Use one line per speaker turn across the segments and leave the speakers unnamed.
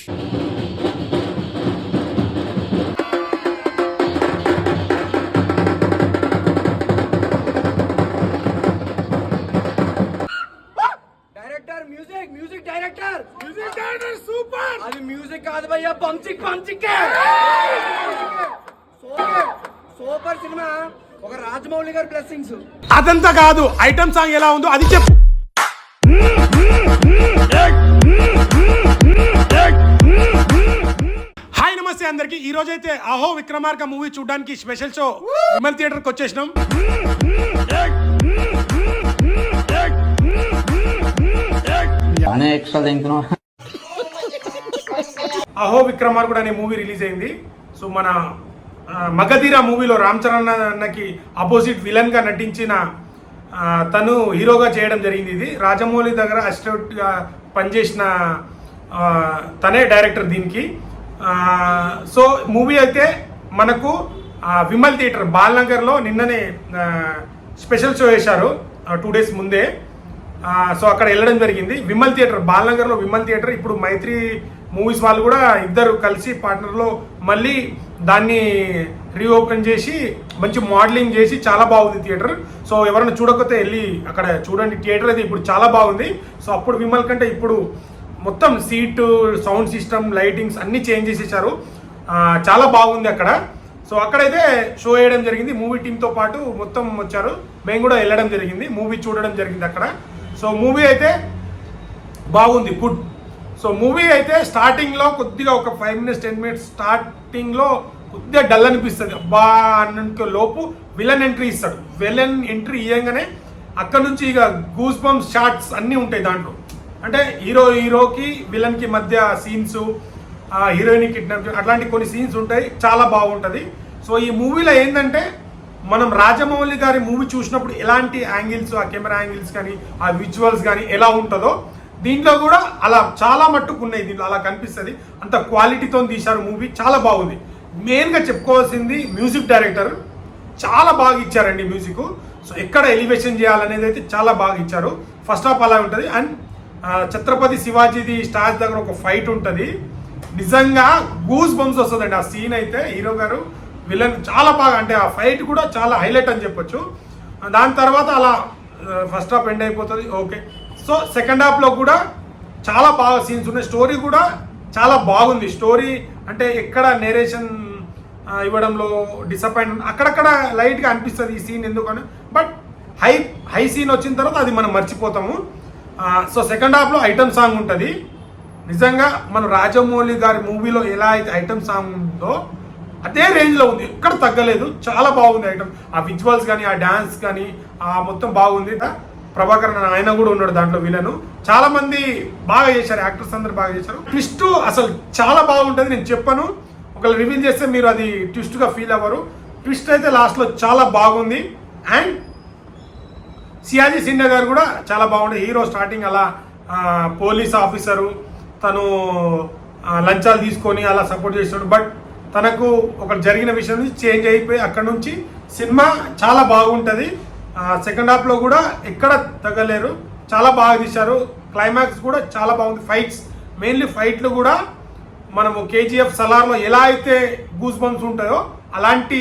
అది మ్యూజిక్ కాదు భయ్యా, పంచిక్ సూపర్ సినిమా. ఒక రాజమౌళి గారి బ్లెస్సింగ్స్.
అదంతా కాదు, ఐటమ్ సాంగ్ ఎలా ఉందో అది చెప్పు. హాయ్ నమస్తే అందరికి. ఈ రోజు అయితే అహో విక్రమార్క మూవీ చూడడానికి స్పెషల్ షో విమల్ థియేటర్ కి వచ్చేసినాం. అహో విక్రమార్కుడు అనే మూవీ రిలీజ్ అయింది. సో మన మగధీర మూవీలో రామ్ చరణ్ అన్నకి ఆపోజిట్ విలన్ గా నటించిన తను హీరోగా చేయడం జరిగింది. ఇది రాజమౌళి దగ్గర అసిస్టెంట్ గా పనిచేసిన తనే డైరెక్టర్ దీనికి. సో మూవీ అయితే మనకు విమల్ థియేటర్ బాల్నగర్లో నిన్ననే స్పెషల్ షో వేశారు 2 days ముందే. సో అక్కడ వెళ్ళడం జరిగింది. విమల్ థియేటర్ బాల్నగర్లో విమల్ థియేటర్. ఇప్పుడు మైత్రి మూవీస్ వాళ్ళు కూడా ఇద్దరు కలిసి పార్ట్నర్లో మళ్ళీ దాన్ని రీఓపెన్ చేసి మంచి మోడలింగ్ చేసి చాలా బాగుంది థియేటర్. సో ఎవరైనా చూడకపోతే వెళ్ళి అక్కడ చూడండి. థియేటర్ అయితే ఇప్పుడు చాలా బాగుంది. సో అప్పుడు విమల్ కంటే ఇప్పుడు మొత్తం సీటు, సౌండ్ సిస్టమ్, లైటింగ్స్ అన్నీ చేంజ్ చేసేసారు. చాలా బాగుంది అక్కడ. సో అక్కడైతే షో వేయడం జరిగింది. మూవీ టీంతో పాటు మొత్తం వచ్చారు. మేము కూడా వెళ్ళడం జరిగింది, మూవీ చూడడం జరిగింది అక్కడ. సో మూవీ అయితే బాగుంది, గుడ్. సో మూవీ అయితే స్టార్టింగ్లో కొద్దిగా ఒక 5 minutes 10 minutes స్టార్టింగ్లో కొద్దిగా డల్ అనిపిస్తుంది. అబ్బా అన్న లోపు విలన్ ఎంట్రీ ఇస్తాడు. విలన్ ఎంట్రీ ఇవ్వగానే అక్కడ నుంచి ఇక గూస్ బంప్స్ షార్ట్స్ అన్నీ ఉంటాయి దాంట్లో. అంటే హీరోకి విలన్కి మధ్య సీన్స్, హీరోయిన్ కిడ్నాప్ అట్లాంటి కొన్ని సీన్స్ ఉంటాయి, చాలా బాగుంటుంది. సో ఈ మూవీలో ఏంటంటే మనం రాజమౌళి గారి మూవీ చూసినప్పుడు ఎలాంటి యాంగిల్స్, ఆ కెమెరా యాంగిల్స్ కానీ ఆ విజువల్స్ కానీ ఎలా ఉంటుందో దీంట్లో కూడా అలా చాలా మట్టుకు ఉన్నాయి. దీంట్లో అలా కనిపిస్తుంది. అంత క్వాలిటీతో తీశారు మూవీ, చాలా బాగుంది. మెయిన్గా చెప్పుకోవాల్సింది మ్యూజిక్ డైరెక్టర్ చాలా బాగా ఇచ్చారండి మ్యూజిక్. సో ఎక్కడ ఎలివేషన్ చేయాలనేది అయితే చాలా బాగా ఇచ్చారు. ఫస్ట్ హాఫ్ అలా ఉంటుంది. అండ్ ఛత్రపతి శివాజీది స్టార్స్ దగ్గర ఒక ఫైట్ ఉంటుంది, నిజంగా గూస్ బంప్స్ వస్తుందండి ఆ సీన్ అయితే. హీరో గారు విలన్ చాలా బాగా, అంటే ఆ ఫైట్ కూడా చాలా హైలైట్ అని చెప్పొచ్చు. దాని తర్వాత అలా ఫస్ట్ హాఫ్ ఎండ్ అయిపోతుంది, ఓకే. సో సెకండ్ హాఫ్లో కూడా చాలా బాగా సీన్స్ ఉన్నాయి. స్టోరీ కూడా చాలా బాగుంది. స్టోరీ అంటే ఎక్కడ నేరేషన్ ఇవ్వడంలో డిసప్పాయింట్ అక్కడక్కడ లైట్గా అనిపిస్తుంది ఈ సీన్ ఎందుకని. బట్ హై సీన్ వచ్చిన తర్వాత అది మనం మర్చిపోతాము. సో సెకండ్ హాఫ్లో ఐటమ్ సాంగ్ ఉంటుంది. నిజంగా మన రాజమౌళి గారి మూవీలో ఎలా అయితే ఐటమ్ సాంగ్ ఉందో అదే రేంజ్లో ఉంది, ఎక్కడ తగ్గలేదు. చాలా బాగుంది ఐటమ్. ఆ విజువల్స్ కానీ, ఆ డాన్స్ కానీ, ఆ మొత్తం బాగుంది. ప్రభాకర్ ఆయన కూడా ఉన్నాడు దాంట్లో విలను. చాలా మంది బాగా చేశారు, యాక్టర్స్ అందరు బాగా చేశారు. ట్విస్ట్ అసలు చాలా బాగుంటుంది. నేను చెప్పను, ఒకవేళ రివీల్ చేస్తే మీరు అది ట్విస్ట్గా ఫీల్ అవ్వరు. ట్విస్ట్ అయితే లాస్ట్లో చాలా బాగుంది. అండ్ సియాజీ సిన్హా గారు కూడా చాలా బాగుంది. హీరో స్టార్టింగ్ అలా పోలీస్ ఆఫీసరు, తను లంచాలు తీసుకొని అలా సపోర్ట్ చేస్తాడు. బట్ తనకు ఒక జరిగిన విషయం నుంచి చేంజ్ అయిపోయి అక్కడ నుంచి సినిమా చాలా బాగుంటుంది. సెకండ్ హాఫ్లో కూడా ఎక్కడ తగ్గలేరు, చాలా బాగా తీశారు. క్లైమాక్స్ కూడా చాలా బాగుంది. ఫైట్స్, మెయిన్లీ ఫైట్లు కూడా మనము కేజీఎఫ్ సలార్లో ఎలా అయితే గూస్ బంప్స్ ఉంటాయో అలాంటి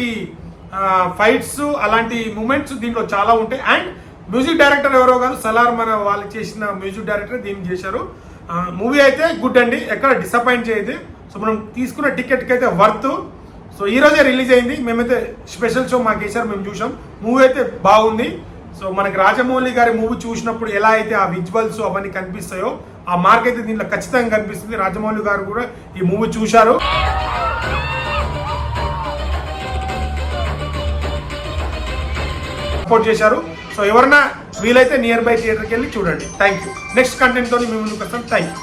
ఫైట్స్, అలాంటి మూమెంట్స్ దీంట్లో చాలా ఉంటాయి. అండ్ మ్యూజిక్ డైరెక్టర్ ఎవరో కాదు, సలార్ మన వాళ్ళు చేసిన మ్యూజిక్ డైరెక్టర్ దీన్ని చేశారు. మూవీ అయితే గుడ్ అండి, ఎక్కడ డిసప్పాయింట్ చేయదు. సో మనం తీసుకున్న టికెట్కి అయితే వర్త్. సో ఈరోజే రిలీజ్ అయింది. మేమైతే స్పెషల్ షో మాకు వేసారు, మేము చూసాం. మూవీ అయితే బాగుంది. సో మనకి రాజమౌళి గారి మూవీ చూసినప్పుడు ఎలా అయితే ఆ విజువల్స్ అవన్నీ కనిపిస్తాయో ఆ మార్క్ అయితే దీంట్లో ఖచ్చితంగా కనిపిస్తుంది. రాజమౌళి గారు కూడా ఈ మూవీ చూశారు, సపోర్ట్ చేశారు. సో ఎవరైనా వీలైతే నియర్ బై థియేటర్కి వెళ్ళి చూడండి. Thank you. నెక్స్ట్ కంటెంట్తో మేము ముందుకు వస్తాం. Thank you.